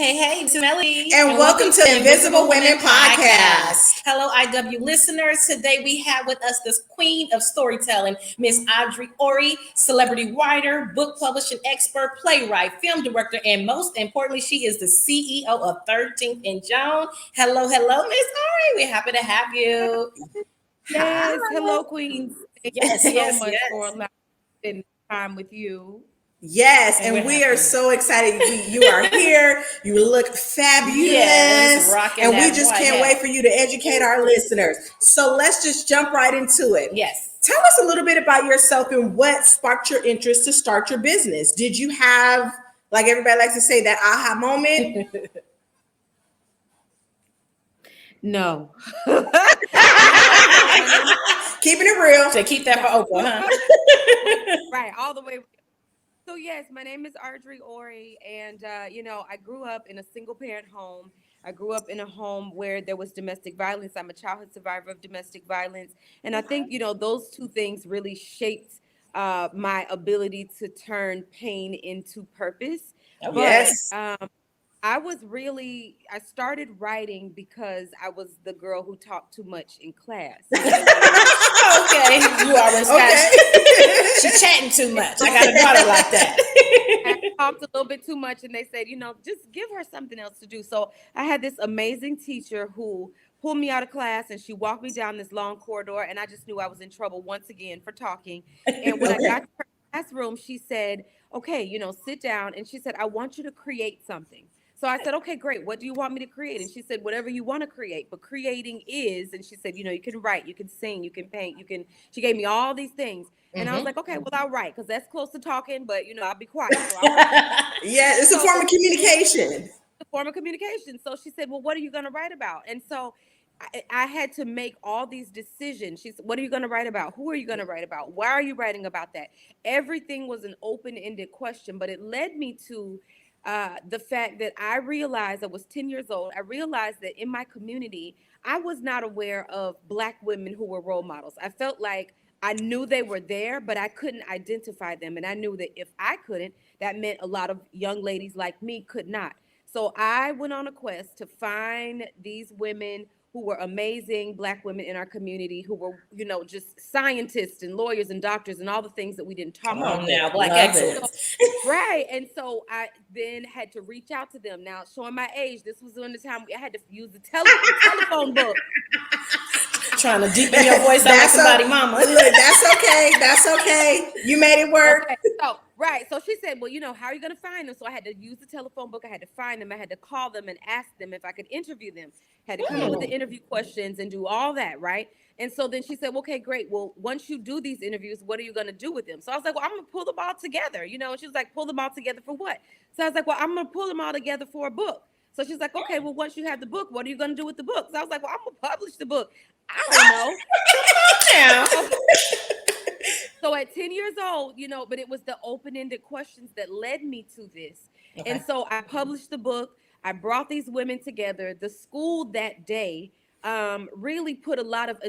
Hey, this is Melody. And welcome to Invisible Women Podcast. Hello, IW listeners. Today we have with us this queen of storytelling, Miss Ardre Orie, celebrity writer, book publishing expert, playwright, film director, and most importantly, she is the CEO of 13th and Joan. Hello, Miss Orie. We're happy to have you. Yes, hello, queens. Thank you so much for allowing me to spend time with you. Yes, and we are so excited you are here. You look fabulous, and we just can't wait for you to educate our listeners. So let's just jump right into it. Yes. Tell us a little bit about yourself and what sparked your interest to start your business. Did you have, like everybody likes to say, that aha moment? No. Keeping it real. So keep that for Oprah, huh? Right, all the way. So yes, my name is Ardre Orie, and I grew up in a single parent home. I grew up in a home where there was domestic violence. I'm a childhood survivor of domestic violence, and I think those two things really shaped my ability to turn pain into purpose. Oh, yes. I started writing because I was the girl who talked too much in class. Okay, you always she's chatting too much. I got a daughter like that. I talked a little bit too much, and they said, just give her something else to do. So I had this amazing teacher who pulled me out of class, and she walked me down this long corridor, and I just knew I was in trouble once again for talking. And when I got to her classroom, she said, okay, sit down. And she said, I want you to create something. So I said, okay, great. What do you want me to create? And she said, whatever you want to create. But creating is, and she said, you can write, you can sing, you can paint, she gave me all these things. And I was like, okay, well, I'll write because that's close to talking, but I'll be quiet. So yeah, it's a form of communication. It's a form of communication. So she said, well, what are you going to write about? And so I had to make all these decisions. She said, what are you going to write about? Who are you going to write about? Why are you writing about that? Everything was an open-ended question, but it led me to the fact that I realized I was 10 years old. I realized that in my community, I was not aware of Black women who were role models. I felt like I knew they were there, but I couldn't identify them. And I knew that if I couldn't, that meant a lot of young ladies like me could not. So I went on a quest to find these women who were amazing Black women in our community who were, just scientists and lawyers and doctors and all the things that we didn't talk about. Now, Black excellence. Right. And so I then had to reach out to them. Now, showing my age, this was during the time I had to use the telephone book. Trying to deepen your voice out like somebody mama. Look, that's okay. You made it work. Okay. So she said, well, how are you going to find them? So I had to use the telephone book. I had to find them. I had to call them and ask them if I could interview them. Had to come up with the interview questions and do all that, right? And so then she said, well, okay, great. Well, once you do these interviews, what are you going to do with them? So I was like, well, I'm going to pull them all together, And she was like, pull them all together for what? So I was like, well, I'm going to pull them all together for a book. So she's like, okay, well, once you have the book, what are you going to do with the book? So I was like, well, I'm going to publish the book. I don't know. So at 10 years old, but it was the open-ended questions that led me to this. Okay. And so I published the book. I brought these women together. The school that day really put a lot of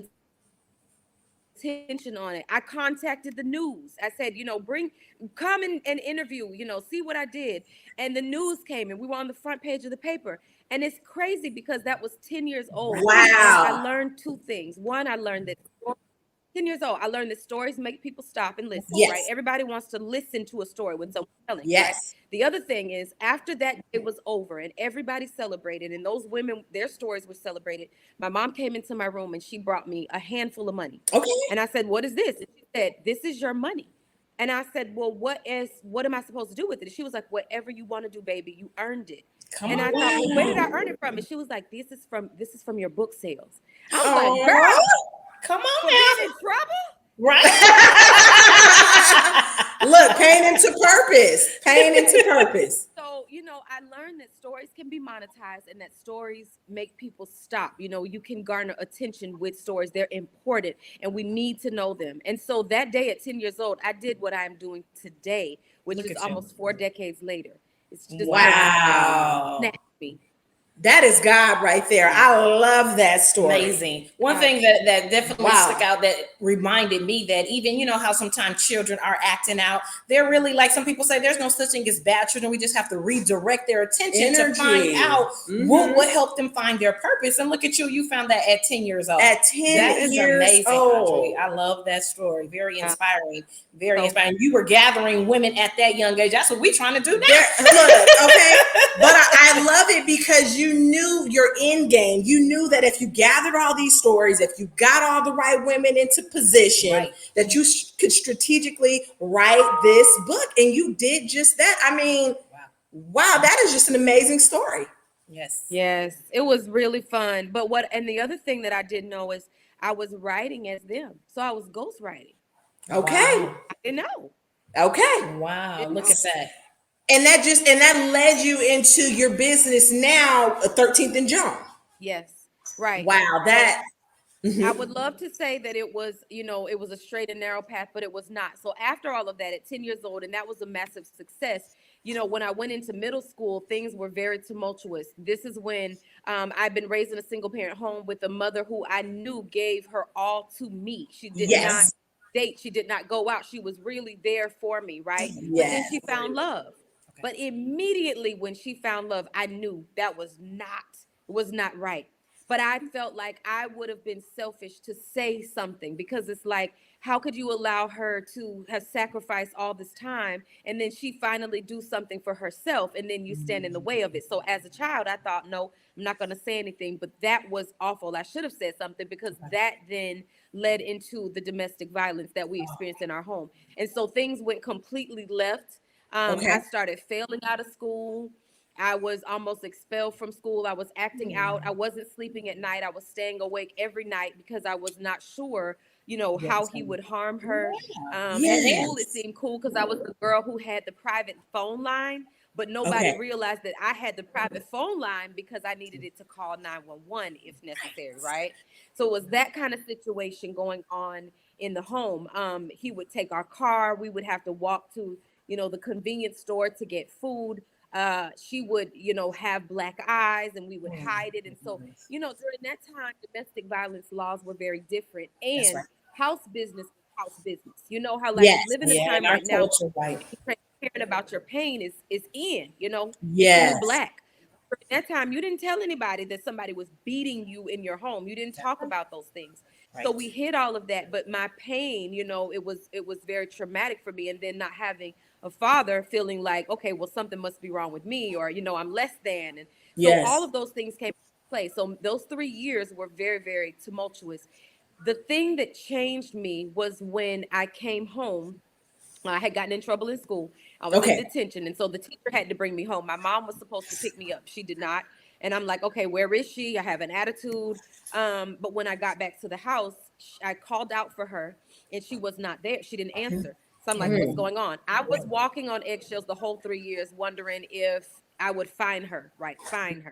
attention on it. I contacted the news. I said, come and interview, see what I did. And the news came and we were on the front page of the paper. And it's crazy because that was 10 years old. Wow. I learned two things. One, I learned that 10 years old, I learned that stories make people stop and listen, right? Everybody wants to listen to a story when someone's telling. Yes. Right? The other thing is after that it was over and everybody celebrated and those women, their stories were celebrated. My mom came into my room and she brought me a handful of money. Okay. And I said, what is this? And she said, this is your money. And I said, well, what am I supposed to do with it? And she was like, whatever you want to do, baby, you earned it. And I thought, well, where did I earn it from? And she was like, this is from your book sales. I was like, girl, come on now. In trouble? Right. Look, pain into purpose. So, I learned that stories can be monetized and that stories make people stop. You can garner attention with stories. They're important and we need to know them. And so that day at 10 years old, I did what I'm doing today, which is almost 4 decades later. It's just wow. Snatched me. That is God right there. I love that story. Amazing. One thing that definitely stuck out, that reminded me that even, you know, how sometimes children are acting out, they're really, like some people say, there's no such thing as bad children. We just have to redirect their attention to find out what helped them find their purpose. And look at you, you found that at 10 years old. At 10 that is years amazing, old. Ardre. I love that story. Very inspiring. Very inspiring. You were gathering women at that young age. That's what we're trying to do now. Okay. But I love it because you knew your end game. You knew that if you gathered all these stories, if you got all the right women into position, that you could strategically write this book. And you did just that. I mean, wow, that is just an amazing story. Yes, it was really fun. But and the other thing that I didn't know is I was writing as them. So I was ghostwriting. Okay. I didn't know. Okay. Wow. Look at that. And that led you into your business now, 13th and Joan. Yes. Right. Wow. That I would love to say that it was, you know, it was a straight and narrow path, but it was not. So after all of that, at 10 years old, and that was a massive success, you know, when I went into middle school, things were very tumultuous. This is when I've been raised in a single parent home with a mother who I knew gave her all to me. She did not date. She did not go out. She was really there for me. Right. But then she found love. But immediately when she found love, I knew that was not right. But I felt like I would have been selfish to say something, because it's like, how could you allow her to have sacrificed all this time and then she finally do something for herself and then you stand in the way of it? So as a child, I thought, no, I'm not going to say anything. But that was awful. I should have said something, because that then led into the domestic violence that we experienced in our home. And so things went completely left. I started failing out of school. I was almost expelled from school. I was acting out. I wasn't sleeping at night. I was staying awake every night because I was not sure, you know, how he would harm her. At school, it seemed cool because I was the girl who had the private phone line, but nobody realized that I had the private phone line because I needed it to call 911 if necessary, right? So it was that kind of situation going on in the home. He would take our car. We would have to walk to, you know, the convenience store to get food. She would, you know, have black eyes and we would hide it. And so, you know, during that time, domestic violence laws were very different, and house business was house business. You know how, like, we live in a time right now, transparent about your pain is in, you know, you're black. During that time, you didn't tell anybody that somebody was beating you in your home. You didn't talk about those things. So we hid all of that. But my pain, you know, it was very traumatic for me. And then not having a father, feeling like, okay, well, something must be wrong with me, or, you know, I'm less than. And so all of those things came into play. So those 3 years were very, very tumultuous. The thing that changed me was when I came home. I had gotten in trouble in school. I was in detention. And so the teacher had to bring me home. My mom was supposed to pick me up. She did not. And I'm like, okay, where is she? I have an attitude. But when I got back to the house, I called out for her and she was not there. She didn't answer. So I'm like, what's going on? I was walking on eggshells the whole 3 years, wondering if I would find her, find her.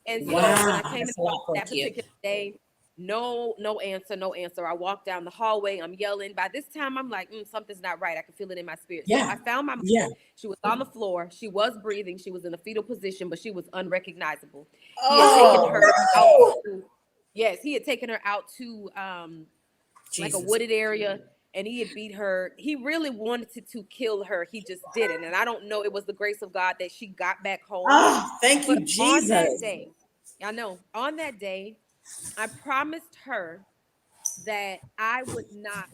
And so when I came in that particular day, no answer. I walked down the hallway. I'm yelling. By this time, I'm like, something's not right. I can feel it in my spirit. So I found my mom. She was on the floor. She was breathing. She was in a fetal position, but she was unrecognizable. He had taken her out he had taken her out to like a wooded area, and he had beat her. He really wanted to kill her. He just didn't. And I don't know. It was the grace of God that she got back home. Thank you, Jesus. On that day, on that day, I promised her that I would not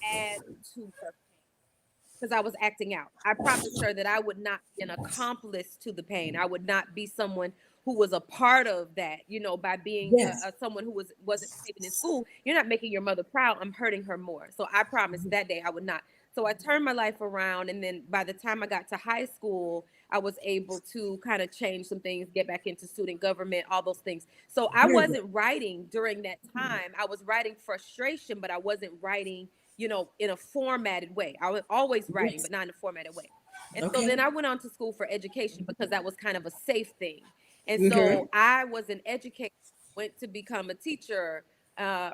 add to her pain because I was acting out. I promised her that I would not be an accomplice to the pain. I would not be someone who was a part of that, you know, by being someone who wasn't behaving in school. You're not making your mother proud. I'm hurting her more. So I promised that day I would not. So I turned my life around. And then by the time I got to high school, I was able to kind of change some things, get back into student government, all those things. So I wasn't writing during that time. I was writing frustration, but I wasn't writing, you know, in a formatted way. I was always writing, but not in a formatted way. And so then I went on to school for education because that was kind of a safe thing. And so I was an educator, went to become a teacher,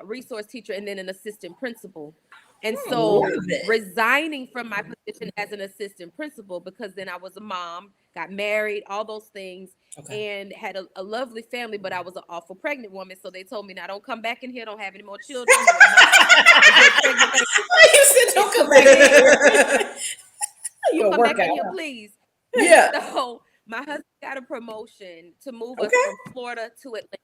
resource teacher, and then an assistant principal. And so resigning from my position as an assistant principal, because then I was a mom, got married, all those things, Okay. and had a lovely family, but I was an awful pregnant woman. So they told me, now don't come back in here, don't have any more children. You are not pregnant. You said don't come back in here. You'll Come work back in out. here, please. Yeah. So my husband got a promotion to move us Okay. from Florida to Atlanta.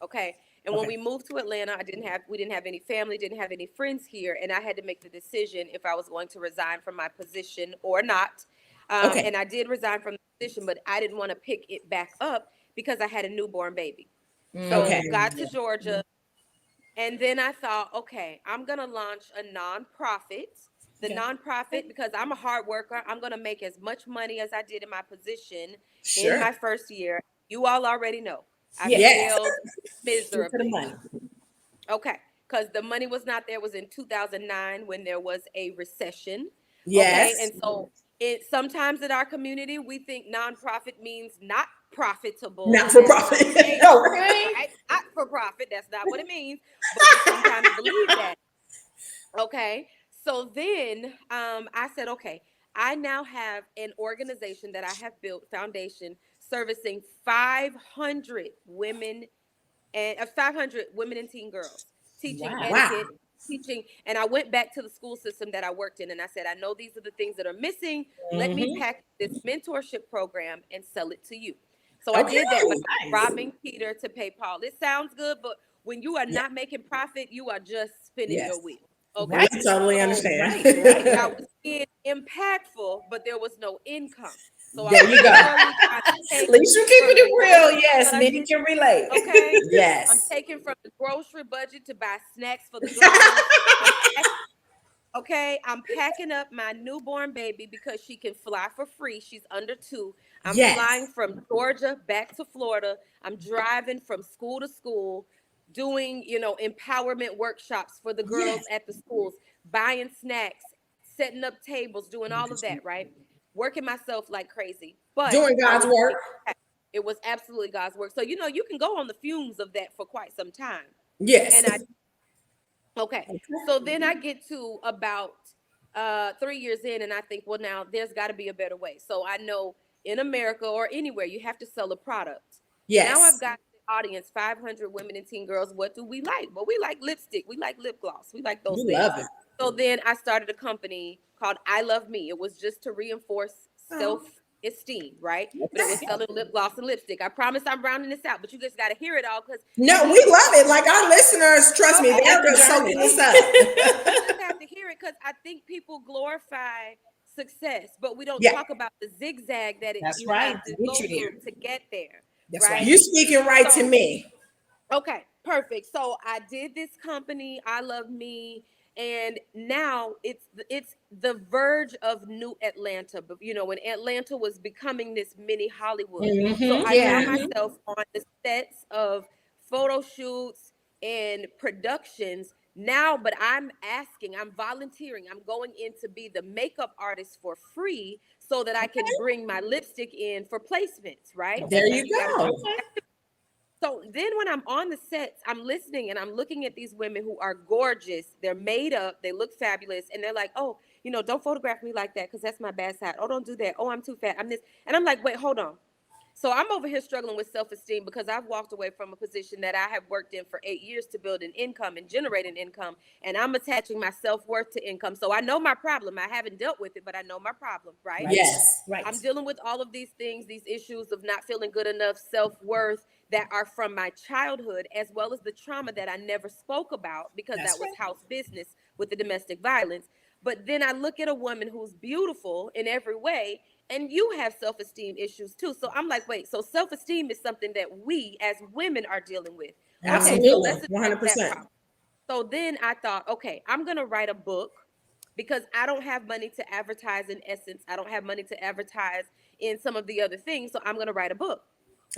Okay. And when we moved to Atlanta, we didn't have any family, didn't have any friends here. And I had to make the decision if I was going to resign from my position or not. Okay. And I did resign from the position, but I didn't want to pick it back up because I had a newborn baby. So Okay. got to Georgia. And then I thought, okay, I'm going to launch a nonprofit. The nonprofit, because I'm a hard worker, I'm going to make as much money as I did in my position in my first year. You all already know. I failed miserably. Okay, because the money was not there. It was in 2009 when there was a recession. Yes. Okay, and so sometimes in our community, we think nonprofit means not profitable. Not for profit. No, right? Not for profit. That's not what it means. But we sometimes believe that. Okay. So then I said, okay, I now have an organization that I have built, foundation, servicing 500 women and 500 women and teen girls, teaching etiquette, teaching. And I went back to the school system that I worked in and I said, I know these are the things that are missing. Let me pack this mentorship program and sell it to you. So I did that, but robbing Peter to pay Paul. It sounds good, but when you are not making profit, you are just spinning your wheel. Okay, I totally understand. I was being impactful, but there was no income. So there you go. At least you keeping it real. Yes, Minnie can relate. Okay. Yes. I'm taking from the grocery budget to buy snacks for the girls. Okay, I'm packing up my newborn baby because she can fly for free. She's under 2. I'm flying from Georgia back to Florida. I'm driving from school to school, doing, empowerment workshops for the girls at the schools, buying snacks, setting up tables, doing all of that, right? Working myself like crazy. But doing God's work. It was absolutely God's work. So, you can go on the fumes of that for quite some time. Yes. And so then I get to about 3 years in and I think, well, now there's got to be a better way. So I know in America or anywhere, you have to sell a product. Yes. Now I've got the audience, 500 women and teen girls. What do we like? Well, we like lipstick. We like lip gloss. We like those things. Love it. So then I started a company called I Love Me. It was just to reinforce self-esteem, right? But it was selling lip gloss and lipstick. I promise I'm rounding this out, but you just got to hear it all because no, we love it. Like our listeners, trust me, they're just soaking this up. You have to hear it because I think people glorify success, but we don't talk about the zigzag that have to go through to get there. That's right. You're speaking right to me. Okay, perfect. So I did this company, I Love Me. And now it's the verge of new Atlanta, but when Atlanta was becoming this mini Hollywood. So I found myself on the sets of photo shoots and productions now, but I'm volunteering. I'm going in to be the makeup artist for free so that I can bring my lipstick in for placements, right? There you go. So then when I'm on the sets, I'm listening and I'm looking at these women who are gorgeous. They're made up. They look fabulous. And they're like, oh, don't photograph me like that because that's my bad side. Oh, don't do that. Oh, I'm too fat. I'm this. And I'm like, wait, hold on. So I'm over here struggling with self-esteem because I've walked away from a position that I have worked in for 8 years to build an income and generate an income. And I'm attaching my self-worth to income. So I know my problem. I haven't dealt with it, but I know my problem, right? Yes. Right. I'm dealing with all of these things, these issues of not feeling good enough, self-worth that are from my childhood, as well as the trauma that I never spoke about because that was house business with the domestic violence. But then I look at a woman who's beautiful in every way, and you have self-esteem issues too. So I'm like, wait, so self-esteem is something that we as women are dealing with. Absolutely. Okay, so 100%. So then I thought, okay, I'm going to write a book because I don't have money to advertise in Essence. I don't have money to advertise in some of the other things. So I'm going to write a book.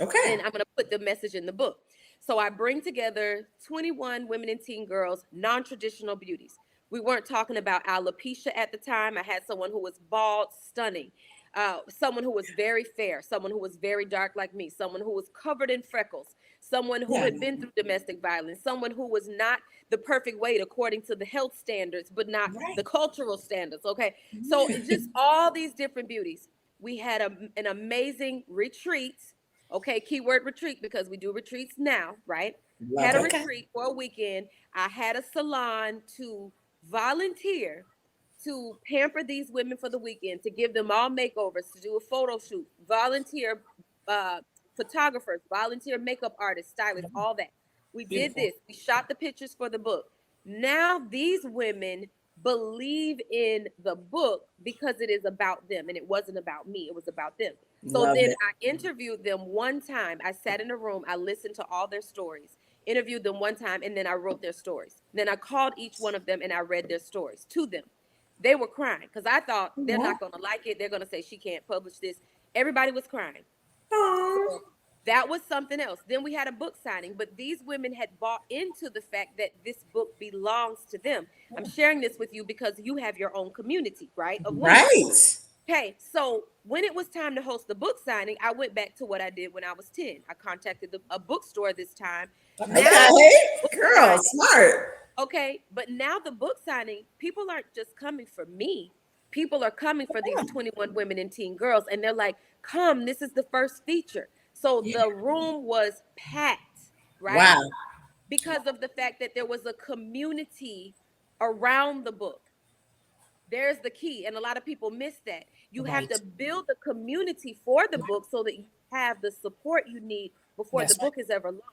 Okay. And I'm going to put the message in the book. So I bring together 21 women and teen girls, non-traditional beauties. We weren't talking about alopecia at the time. I had someone who was bald, stunning. Someone who was very fair, someone who was very dark like me, someone who was covered in freckles, someone who had been through domestic violence, someone who was not the perfect weight according to the health standards, but not the cultural standards. Okay. So just all these different beauties. We had an amazing retreat. Okay, keyword retreat, because we do retreats now, right? Love Had a it. retreat for a weekend. I had a salon to volunteer to pamper these women for the weekend, to give them all makeovers, to do a photo shoot, volunteer uh, photographers, volunteer makeup artists, stylists, all that. We did Beautiful. this. We shot the pictures for the book. Now these women believe in the book because it is about them, and it wasn't about me. It was about them. So Love then it. I interviewed them one time. I sat in a room. I listened to all their stories, interviewed them one time, and then I wrote their stories. Then I called each one of them and I read their stories to them. They were crying because I thought they're not going to like it. They're going to say she can't publish this. Everybody was crying. Aw. So that was something else. Then we had a book signing, but these women had bought into the fact that this book belongs to them. I'm sharing this with you because you have your own community, right? Of women. Right. Okay, so when it was time to host the book signing, I went back to what I did when I was 10. I contacted a bookstore this time. Okay. Girl, smart. Okay, but now the book signing, people aren't just coming for me. People are coming for these 21 women and teen girls, and they're like, come, this is the first feature. So the room was packed, right? Wow. Because of the fact that there was a community around the book. There's the key, and a lot of people miss that. You have to build a community for the book so that you have the support you need before the book is ever launched.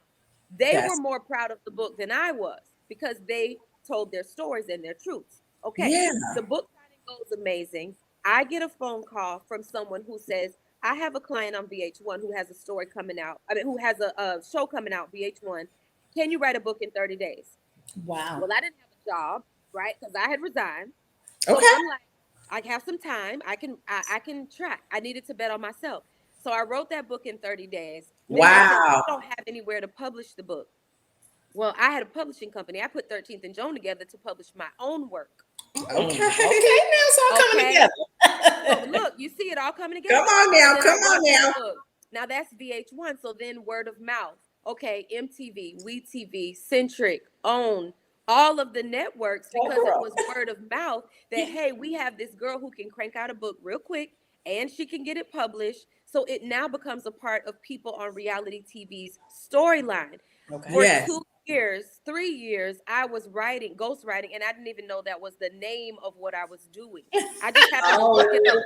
They were more proud of the book than I was because they told their stories and their truths. Okay, the book signing goes amazing. I get a phone call from someone who says, I have a client on VH1 who has a story coming out. I mean, who has a show coming out, VH1. Can you write a book in 30 days? Wow. Well, I didn't have a job, right? Because I had resigned. So Okay. I'm like, I have some time. I can try. I needed to bet on myself. So I wrote that book in 30 days. Then they said, Wow. you don't have anywhere to publish the book. Well, I had a publishing company. I put 13th and Joan together to publish my own work. Okay. Okay, now it's all coming together. So look, you see it all coming together. Come on now. Then Come I on wrote now. that book. Now that's VH1. So then word of mouth. Okay, MTV, WETV, CENTRIC, OWN, all of the networks, because it was word of mouth that, hey, we have this girl who can crank out a book real quick and she can get it published. So it now becomes a part of people on reality TV's storyline. Okay. For 2 years, 3 years, I was writing, ghostwriting, and I didn't even know that was the name of what I was doing. I just happened to look it up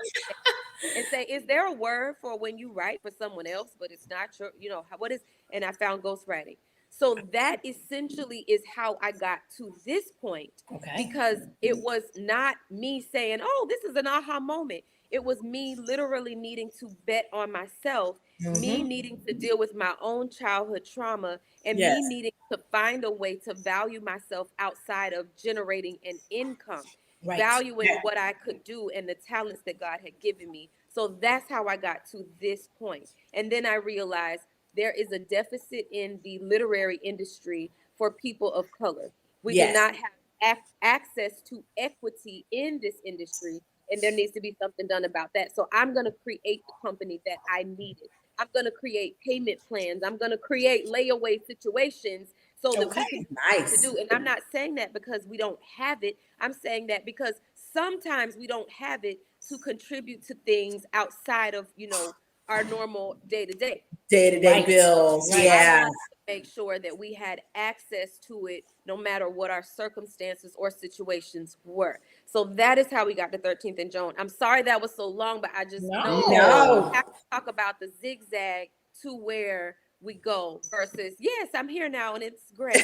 and say, is there a word for when you write for someone else, but it's not your, what is, and I found ghostwriting. So that essentially is how I got to this point. Okay. Because it was not me saying, oh, this is an aha moment. It was me literally needing to bet on myself, me needing to deal with my own childhood trauma, and me needing to find a way to value myself outside of generating an income, valuing what I could do and the talents that God had given me. So that's how I got to this point. And then I realized there is a deficit in the literary industry for people of color. We do not have access to equity in this industry, and there needs to be something done about that. So I'm going to create the company that I needed. I'm going to create payment plans. I'm going to create layaway situations so that we can to do. And I'm not saying that because we don't have it. I'm saying that because sometimes we don't have it to contribute to things outside of, our normal day-to-day bills. I wanted to make sure that we had access to it no matter what our circumstances or situations were. So that is how we got to 13th and Joan. I'm sorry that was so long, but I just know we have to talk about the zigzag to where we go versus, yes, I'm here now and it's great.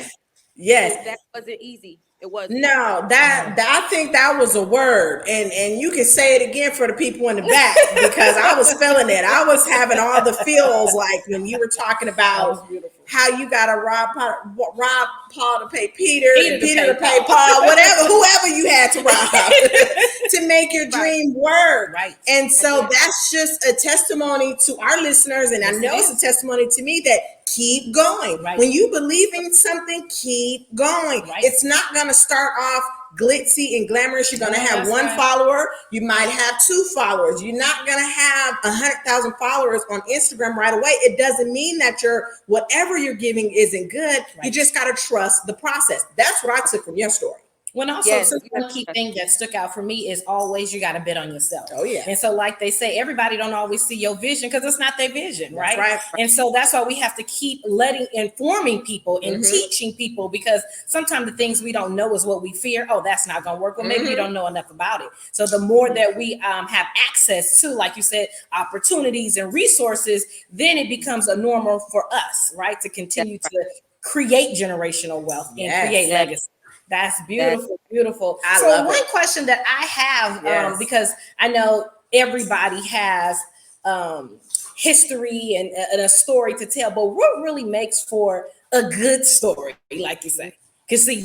Yes. So that wasn't easy. It was No, that I think that was a word, and you can say it again for the people in the back because I was feeling it. I was having all the feels like when you were talking about how you got to rob Paul to pay Peter and Peter to pay Paul, whoever you had to rob to make your dream work. Right. And so that's just a testimony to our listeners, and I know it's a testimony to me that keep going. Right. When you believe in something, keep going. Right. It's not going to start off glitzy and glamorous. You're going to have one follower. You might have 2 followers. You're not going to have 100,000 followers on Instagram right away. It doesn't mean that whatever you're giving isn't good. Right. You just got to trust the process. That's what I took from your story. When also, Yes, so you one have to key trust. thing that stuck out for me is always you got to bet on yourself. Oh, yeah. And so, like they say, everybody don't always see your vision because it's not their vision, That's right? right. And so that's why we have to keep informing people and teaching people, because sometimes the things we don't know is what we fear. Oh, that's not going to work. Well, maybe you don't know enough about it. So the more that we have access to, like you said, opportunities and resources, then it becomes a normal for us, right? To continue to create generational wealth and create legacy. That's beautiful, beautiful. So one question that I have, because I know everybody has history and a story to tell, but what really makes for a good story, like you say? Because see,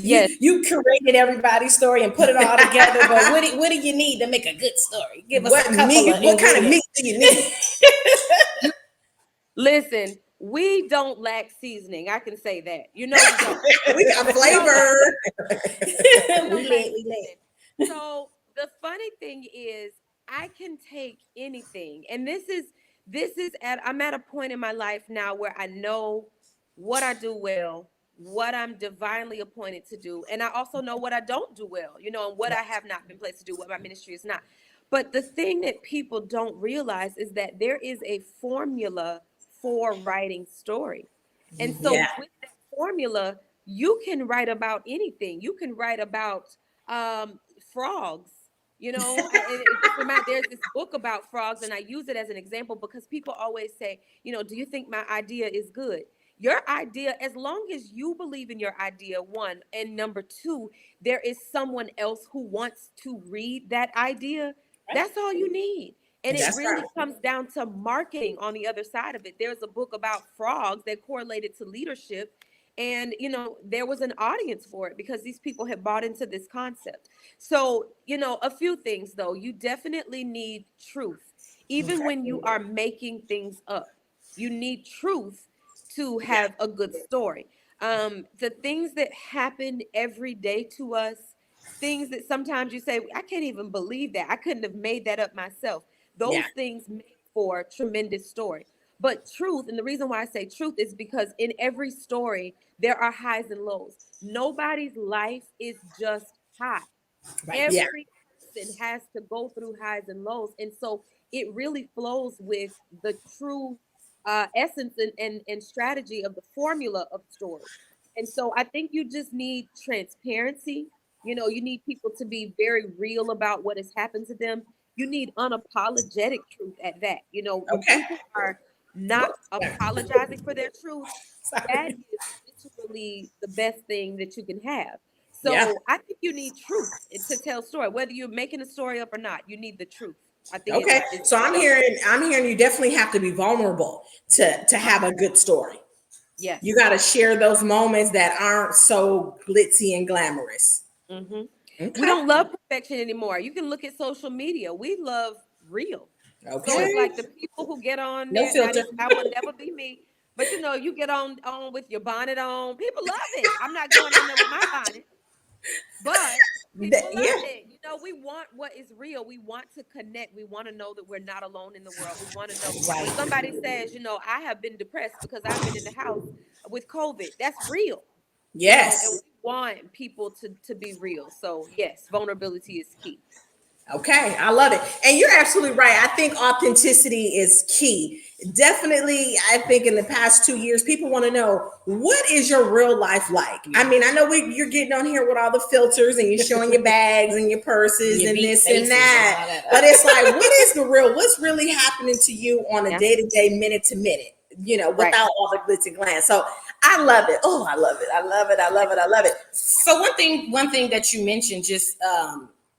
you curated everybody's story and put it all together, but what do you need to make a good story? Give us a couple of what kind of meat do you need? Listen, we don't lack seasoning. I can say that. You know we don't. We got flavor. So the funny thing is, I can take anything, and I'm at a point in my life now where I know what I do well, what I'm divinely appointed to do, and I also know what I don't do well, and what I have not been placed to do, what my ministry is not. But the thing that people don't realize is that there is a formula for writing story. And so with that formula, you can write about anything. You can write about frogs. There's this book about frogs, and I use it as an example because people always say, do you think my idea is good? Your idea, as long as you believe in your idea, one, and number two, there is someone else who wants to read that idea. That's all you need. And it really comes down to marketing on the other side of it. There's a book about frogs that correlated to leadership. And, there was an audience for it because these people had bought into this concept. So, a few things, though. You definitely need truth. Even when you are making things up, you need truth to have a good story. The things that happen every day to us, things that sometimes you say, I can't even believe that. I couldn't have made that up myself. Those things make for a tremendous story. But truth, and the reason why I say truth is because in every story, there are highs and lows. Nobody's life is just high. Every person has to go through highs and lows. And so it really flows with the true essence and strategy of the formula of story. And so I think you just need transparency. You need people to be very real about what has happened to them. You need unapologetic truth at that. When people are not apologizing for their truth, that is literally the best thing that you can have. So I think you need truth to tell story, whether you're making a story up or not. You need the truth. I think. So I'm hearing you definitely have to be vulnerable to have a good story. Yes. You got to share those moments that aren't so glitzy and glamorous. Mm-hmm. Okay. We don't love perfection anymore. You can look at social media. We love real. Okay. So it's like the people who get on no there, filter. I will never be me. But you get on with your bonnet on. People love it. I'm not going on there with my bonnet. But people love it. We want what is real. We want to connect. We want to know that we're not alone in the world. We want to know when somebody says, I have been depressed because I've been in the house with COVID. That's real. Yes. And we want people to be real. So yes, vulnerability is key. Okay, I love it. And you're absolutely right. I think authenticity is key. Definitely, I think in the past 2 years, people want to know, what is your real life like? I mean, I know you're getting on here with all the filters and you're showing your bags and your purses and this and that. But it's like, what is the real? What's really happening to you on a day-to-day, minute-to-minute, without all the glitz and glam. So I love it. Oh, I love it. I love it. I love it. I love it. So one thing that you mentioned, just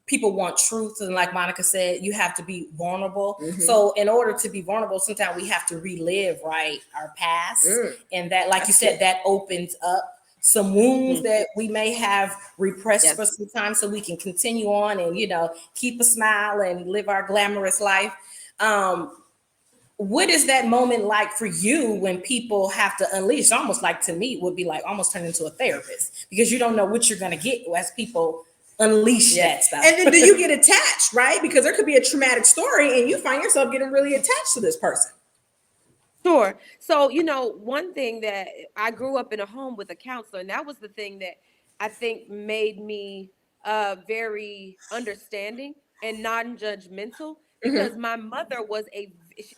people want truth, and like Monica said, you have to be vulnerable. Mm-hmm. So in order to be vulnerable, sometimes we have to relive our past, and that, like you said, that opens up some wounds that we may have repressed for some time, so we can continue on and keep a smile and live our glamorous life. What is that moment like for you when people have to unleash? Almost like, to me, would be like almost turn into a therapist, because you don't know what you're going to get as people unleash that stuff. And then do you get attached, right? Because there could be a traumatic story and you find yourself getting really attached to this person. Sure. So, one thing that I grew up in a home with a counselor, and that was the thing that I think made me very understanding and non-judgmental, because Mhm. my mother was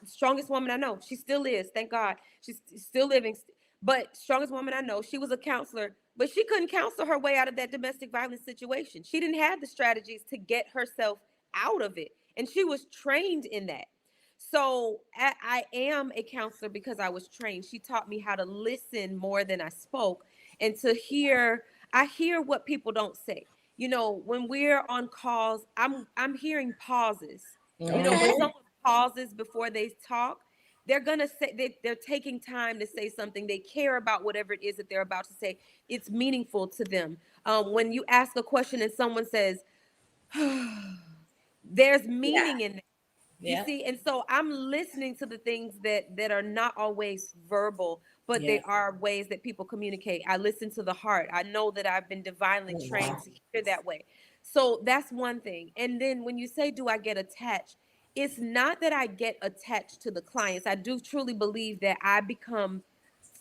strongest woman I know. She still is, thank God. She's still living, but strongest woman I know. She was a counselor, but she couldn't counsel her way out of that domestic violence situation. She didn't have the strategies to get herself out of it, and she was trained in that. So I am a counselor because I was trained. She taught me how to listen more than I spoke, and to hear. I hear what people don't say. You know, when we're on calls, I'm hearing pauses. You know, Okay. when someone pauses before they talk, they're gonna say they're taking time to say something. They care about whatever it is that they're about to say. It's meaningful to them. When you ask a question and someone says, there's Yeah. meaning in that. You Yeah. see, and so I'm listening to the things that are not always verbal, but Yeah. they are ways that people communicate. I listen to the heart. I know that I've been divinely Oh, trained wow. to hear that way. So that's one thing. And then when you say, do I get attached? It's not that I get attached to the clients. I do truly believe that I become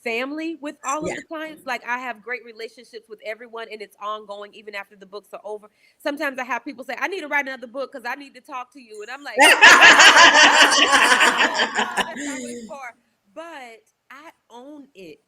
family with all Yeah. of the clients. Like, I have great relationships with everyone, and it's ongoing even after the books are over. Sometimes I have people say, I need to write another book because I need to talk to you. And I'm like, that's not what it's for. But I own it.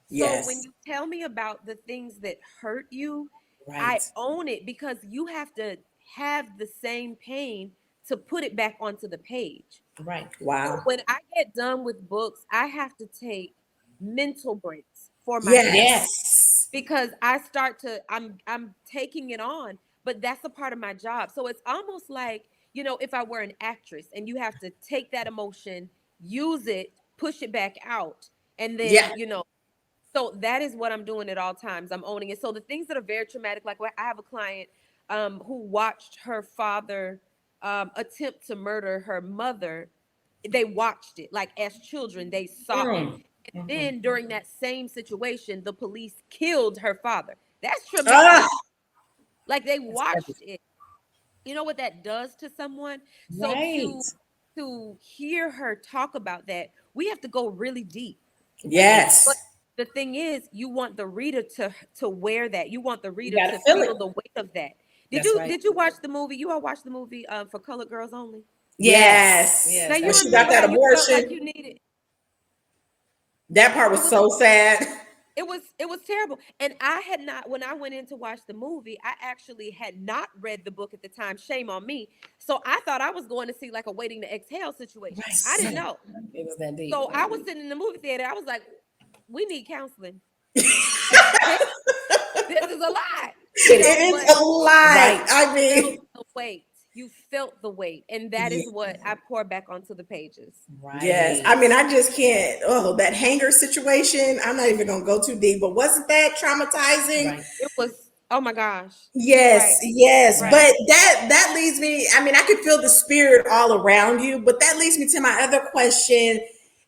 So when Yes. you tell me about the things that hurt you, I Right. own it, because you have to have the same pain to put it back onto the page. Right. So Wow. when I get done with books, I have to take mental breaks for myself, Yes. Yes. because I start to I'm taking it on, but that's a part of my job. So it's almost like, if I were an actress and you have to take that emotion, use it, push it back out, and then, Yeah. so that is what I'm doing at all times. I'm owning it. So the things that are very traumatic, like I have a client who watched her father attempt to murder her mother. They watched it, like, as children, they saw it. Mm. And Mhm. then during that same situation, the police killed her father. That's Ah, traumatic. Like, they That's heavy. watched it. You know what that does to someone? So Right. to hear her talk about that, we have to go really deep. But yes. the thing is, you want the reader to wear that. You want the You reader gotta to feel it. feel the weight of that. Did That's you right. did you watch the movie? You all watched the movie for Colored Girls Only? Yes. Yes. Now Yes. When you That's she got remember that how you felt abortion, like you needed. that part It was was so sad. it was terrible. And I had not, when I went in to watch the movie, I actually had not read the book at the time. Shame on me. So I thought I was going to see like a Waiting to Exhale situation. right. I didn't know. It was that deep. So I was sitting in the movie theater. I was like, we need counseling. Like, this is a lot, It is. It but is a lie. Right. I felt mean, the weight. You felt the weight. And that is what I pour back onto the pages. yes. Right. I mean, I just can't. Oh, that hanger situation. I'm not even gonna go too deep, but wasn't that traumatizing? Right. It was, oh my gosh. Yes, Right, yes. right. But that leads me. I mean, I could feel the spirit all around you, but that leads me to my other question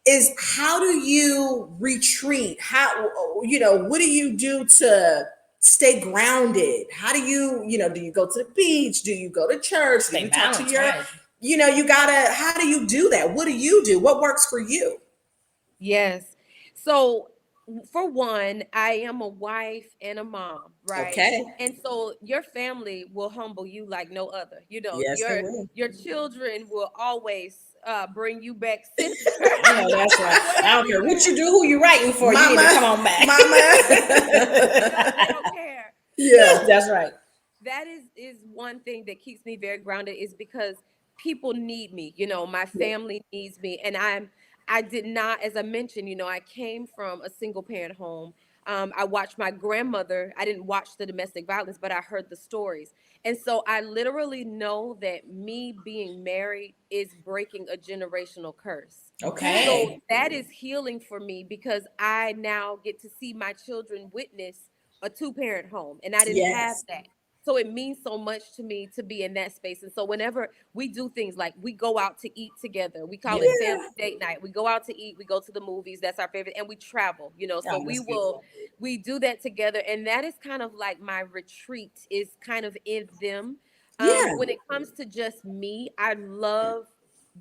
is how do you retreat? How what do you do to stay grounded? How do you go to the beach? Do you go to church? Do Stay you talk to balanced. your Right. you gotta how do you do that? What do you do? What works for you? Yes. So, for one, I am a wife and a mom, right? Okay. And so your family will humble you like no other. Yes, they Your will. your children will always bring you back center. I know that's right. I don't Whatever care you're what at, you do, who you writing for. You need to come Mama, on back. they don't care. Yeah. So That's right. that is one thing that keeps me very grounded, is because people need me. My Yeah. family needs me, and I did not, as I mentioned, I came from a single parent home. I watched my grandmother. I didn't watch the domestic violence, but I heard the stories. And so I literally know that me being married is breaking a generational curse. So Okay. that is healing for me, because I now get to see my children witness a two-parent home, and I didn't have Yes. that. So it means so much to me to be in that space. And so whenever we do things like we go out to eat together, we call it Yes. family date night. We go out to eat, we go to the movies, that's our favorite, and we travel, so Oh, we that's will beautiful. we do that together. And that is kind of like my retreat, is kind of in them. Yeah. When it comes to just me, I love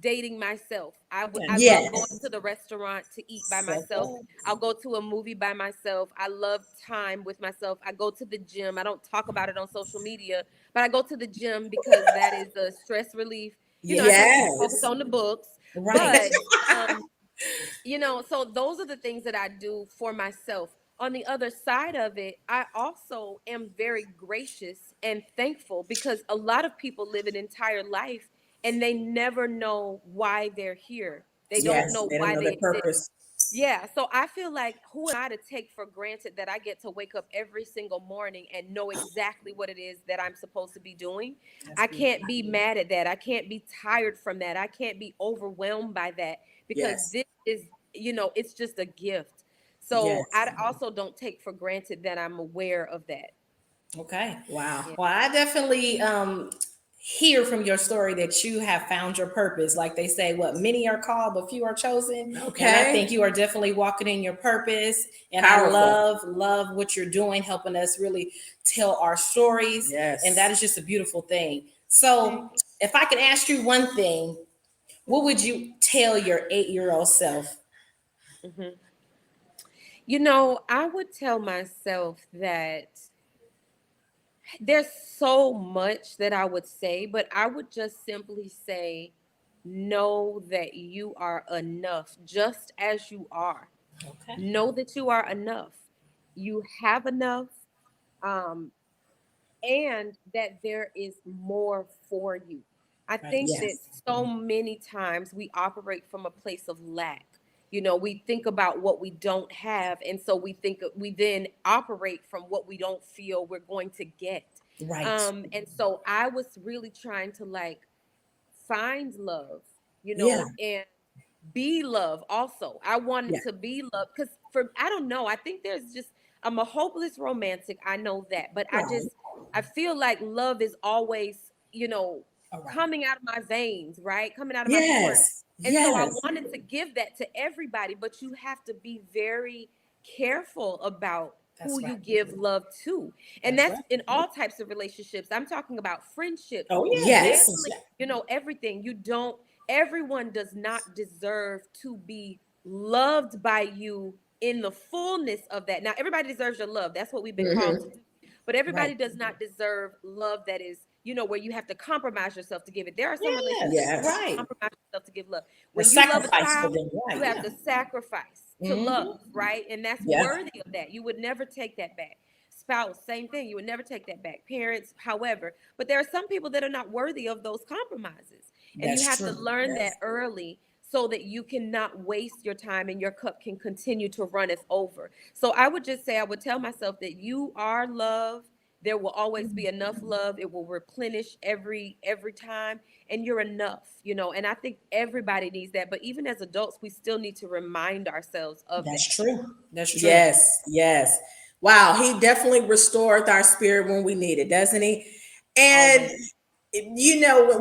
dating myself. I love Yes. going to the restaurant to eat by So myself. good. I'll go to a movie by myself. I love time with myself. I go to the gym. I don't talk about it on social media, but I go to the gym because that is a stress relief. I try to keep focused Yes. on the books, Right. but so those are the things that I do for myself. On the other side of it, I also am very gracious and thankful because a lot of people live an entire life and they never know why they're here. They don't Yes. know They don't why know they their exist. purpose. Yeah, so I feel like who am I to take for granted that I get to wake up every single morning and know exactly what it is that I'm supposed to be doing? That's I beautiful. can't be mad at that. I can't be tired from that. I can't be overwhelmed by that because Yes. this is, it's just a gift. So Yes. I also don't take for granted that I'm aware of that. Okay. Wow. Yeah. Well, I definitely hear from your story that you have found your purpose. Like they say, what many are called, but few are chosen. And I Okay. think you are definitely walking in your purpose. And Powerful. I love what you're doing, helping us really tell our stories. Yes. And that is just a beautiful thing. So if I could ask you one thing, what would you tell your 8-year-old self? Mhm. I would tell myself that there's so much that I would say, but I would just simply say, know that you are enough just as you are. Okay. Know that you are enough. You have enough, um, and that there is more for you. I Right. think that Yes. so many times we operate from a place of lack. We think about what we don't have, and so we then operate from what we don't feel we're going to get. Right. And so I was really trying to like find love, Yeah. and be love also. I Yeah. wanted to be loved because I don't know, I think there's just I'm a hopeless romantic. I know that, but Right. I feel like love is always, All right. coming out of my veins, right? Coming out of my pores. Yes. And so I Yes. wanted to give that to everybody, but you have to be very careful about who That's you right. give love to. And That's that's right. in all types of relationships. I'm talking about friendships, Oh yeah, Yes. family, business. everything. Everyone does not deserve to be loved by you in the fullness of that. Now, everybody deserves your love. That's what we've been called to Hmm. do. But everybody Right. does not deserve love that is, where you have to compromise yourself to give it. There are some relationships Yes. where you Yes. Right. compromise yourself to give love. The When you love a sacrifice for child, them. you Right. have Yeah. to sacrifice to Hmm. love, right? And that's Yeah. worthy of that. You would never take that back. Spouse, same thing. You would never take that back. Parents, however. But there are some people that are not worthy of those compromises. And you That's have to true. learn that Yes. early so that you cannot waste your time and your cup can continue to runneth over. So I would just say, I would tell myself that you are loved. There will always be enough love. It will replenish every time, and you're enough. And I think everybody needs that. But even as adults, we still need to remind ourselves of that. That's true. That's true. Yes. Yes. Wow. He definitely restored our spirit when we need it, doesn't he? And Always.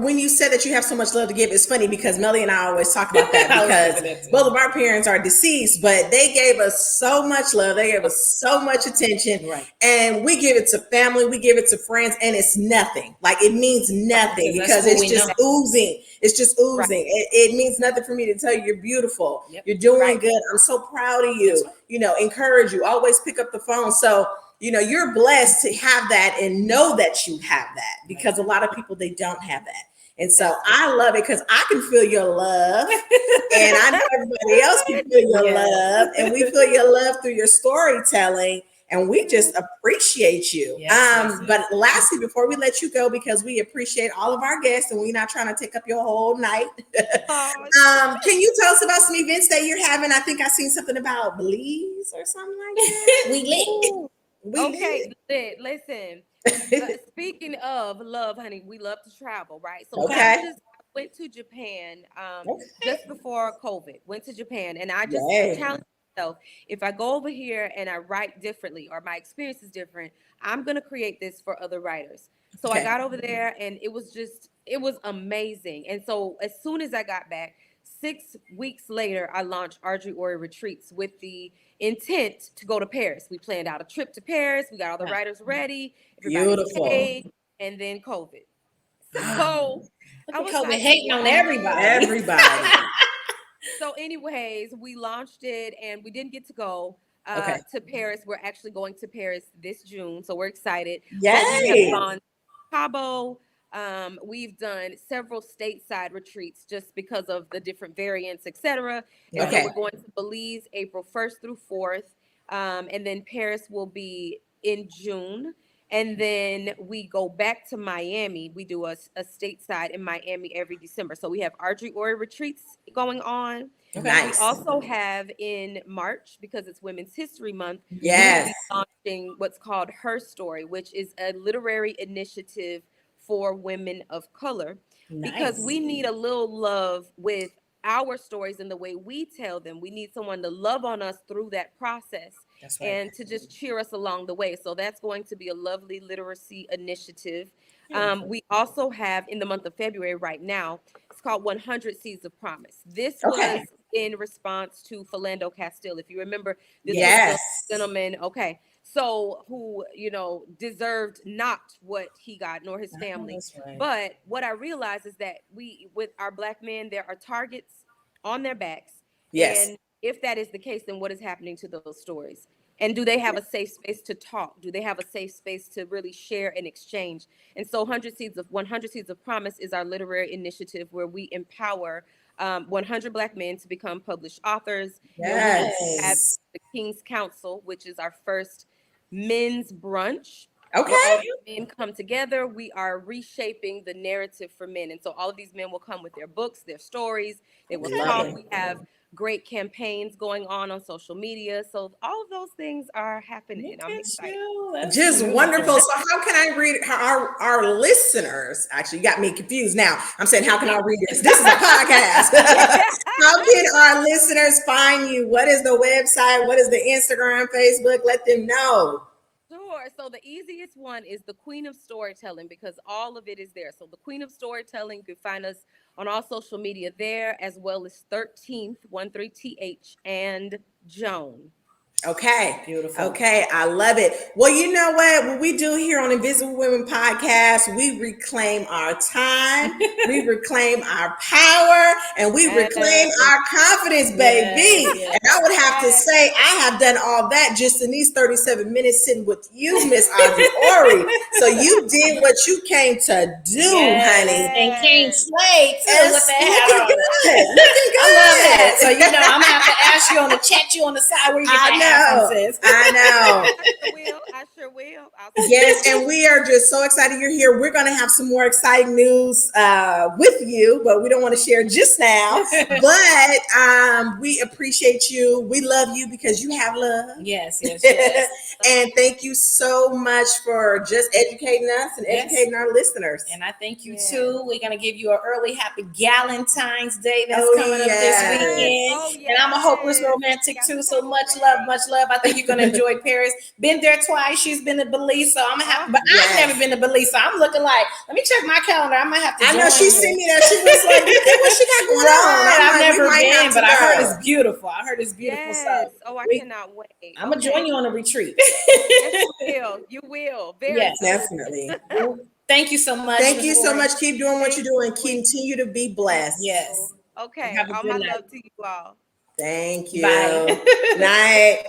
when you said that you have so much love to give, it's funny because Melly and I always talk about that I was because thinking that too. both of our parents are deceased, but they gave us so much love. They gave us so much attention. Right. And we give it to family, we give it to friends, and it's nothing. Like it means nothing Because that's because what it's we just know. oozing. It's just Right. oozing. It means nothing for me to tell you you're beautiful. Yep. You're doing Right. good. I'm so proud of That's you. right. Encourage you. Always pick up the phone. So you're blessed to have that and know that you have that because a lot of people, they don't have that. And so I love it because I can feel your love and I know everybody else can feel your Yes. love and we feel your love through your storytelling and we just appreciate you. Yes, yes, But lastly, before we let you go, because we appreciate all of our guests and we're not trying to take up your whole night. Oh, Can you tell us about some events that you're having? I think I seen something about Belize or something like that. We lit. ooh. We Okay, listen. Speaking of love, honey, we love to travel, right? So Okay. Okay. I went to Japan Okay. just before COVID. Went to Japan, and I just Yay. challenged myself. If I go over here and I write differently, or my experience is different, I'm gonna create this for other writers. So I Okay. got over there, and it was amazing. And so as soon as I got back, 6 weeks later, I launched Ardre Orie Retreats with the intent to go to Paris. We planned out a trip to Paris. We got all the writers ready. Everybody Beautiful. paid, and then COVID. So Look I at was COVID like, hating on wow. everybody. Everybody. So, anyways, we launched it and we didn't get to go Okay. to Paris. We're actually going to Paris this June, so we're excited. Yay. So we have gone to Cabo. We've done several stateside retreats just because of the different variants, etc. And Okay. so we're going to Belize April 1st through 4th, and then Paris will be in June. And then we go back to Miami. We do a stateside in Miami every December. So we have Ardre Orie retreats going on. Okay. We Nice. also have in March, because it's Women's History Month, Yes. we'll be launching what's called Her Story, which is a literary initiative for women of color. Because we need a little love with our stories and the way we tell them. We need someone to love on us through that process. That's right. And to just cheer us along the way. So that's going to be a lovely literacy initiative. We also have in the month of February right now, it's called 100 Seeds of Promise. This was in response to Philando Castile. If you remember, this was the gentleman, so who, deserved not what he got, nor his family. That's right. But what I realize is that we, with our Black men, there are targets on their backs. Yes. And if that is the case, then what is happening to those stories? And do they have a safe space to talk? Do they have a safe space to really share and exchange? And so 100 Seeds of Promise is our literary initiative where we empower 100 Black men to become published authors. Yes. We have the King's Council, which is our first men's brunch. Okay. Where all the men come together. We are reshaping the narrative for men. And so all of these men will come with their books, their stories. They will talk. We have great campaigns going on social media. So all of those things are happening. I'm excited. Just wonderful. So how can I read our listeners? Actually, you got me confused now. I'm saying, how can I read this? This is a podcast. How can our listeners find you? What is the website? What is the Instagram, Facebook? Let them know. Sure. So the easiest one is the Queen of Storytelling, because all of it is there. So the Queen of Storytelling, you can find us on all social media there, as well as 13th, 13th, and Joan. Okay. Beautiful. Okay. I love it. Well, you know what we do here on Invisible Women Podcast? We reclaim our time, we reclaim our power, and we reclaim our confidence, baby. And I would have to say, I have done all that just in these 37 minutes sitting with you, Miss Ardre Orie. So you did what you came to do, honey. And King Slade too with that hat on. Looking good. I love that. So I'm gonna have to ask you chat you on the side where you get that hat from, sis. I know. I sure will. Yes, and we are just so excited you're here. We're going to have some more exciting news with you, but we don't want to share just now. But we appreciate you. We love you because you have love. Yes. And thank you so much for just educating us and educating our listeners. And I thank you too. We're going to give you an early happy Galentine's Day that's coming up this weekend. And I'm a hopeless romantic too. So much love. I think you're going to enjoy Paris. Been there twice. She's been to Belize. So I'm happy. But I've never been to Belize. So I'm looking like, let me check my calendar. I might have to. I know she sent me that. She was like, look at what she got going on. I've never been, but I heard it's beautiful. Yes. So I cannot wait. I'm going to join you on a retreat. Yes, you will. Yes, definitely. Thank you so much. Thank you so much. Keep doing what you're doing. Continue to be blessed. Yes. Okay. All my love to you all. Thank you. Bye. Night.